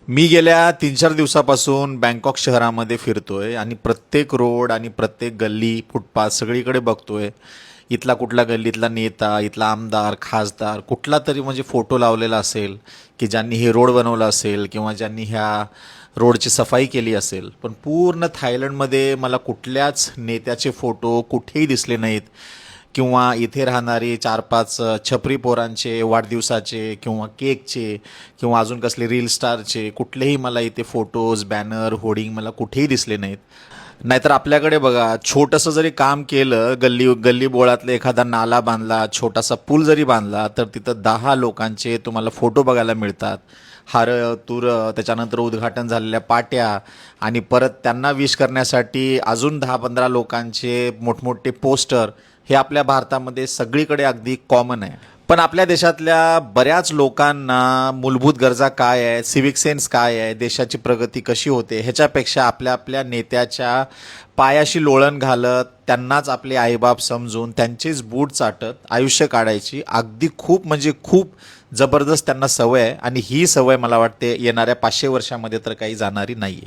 मी गेल्या 3-4 दिवसापासून बँकॉक शहरामध्ये फिरतोय आणि प्रत्येक रोड आणि प्रत्येक गल्ली, फुटपाथ सगळीकडे बघतोय. इथला कुठला गल्लीतला नेता, इथला आमदार, खासदार कुठला तरी म्हणजे फोटो लावलेला असेल, की ज्यांनी हे रोड बनवला असेल किंवा ज्यांनी ह्या रोडची सफाई केली असेल. पण पूर्ण थायलंडमध्ये मला कुठल्याच नेत्याचे फोटो कुठेही दिसले नाहीत किंवा इथे राहणारी 4-5 छपरी पोरांचे वाढदिवसाचे किंवा केकचे किंवा अजून कसले रील स्टारचे कुठलेही मला इथे फोटोज, बॅनर, होर्डिंग मला कुठेही दिसले नाहीत. नाहीतर आपल्याकडे बघा छोटंसं जरी काम केलं, गल्ली गल्ली बोळातला एखादा नाला बांधला, छोटासा पूल जरी बांधला, तर तिथं 10 लोकांचे तुम्हाला फोटो बघायला मिळतात. हारं तुरं, त्याच्यानंतर उद्घाटन झालेल्या पाट्या आणि परत त्यांना विश करण्यासाठी अजून 10-15 लोकांचे मोठमोठे पोस्टर. हे आपल्या भारतामध्ये सगळीकडे अगदी कॉमन आहे. पण आपल्या देशातल्या बऱ्याच लोकांना मूलभूत गरजा काय आहे, सिव्हिक सेन्स काय आहे, देशाची प्रगती कशी होते ह्याच्यापेक्षा आपल्या आपल्या नेत्याच्या पायाशी लोळण घालत, त्यांनाच आपले आईबाप समजून त्यांचेच बूट चाटत आयुष्य काढायची अगदी खूप म्हणजे खूप जबरदस्त त्यांना सवय आहे. आणि ही सवय मला वाटते येणाऱ्या 500 वर्षामध्ये तर काही जाणारी नाही आहे.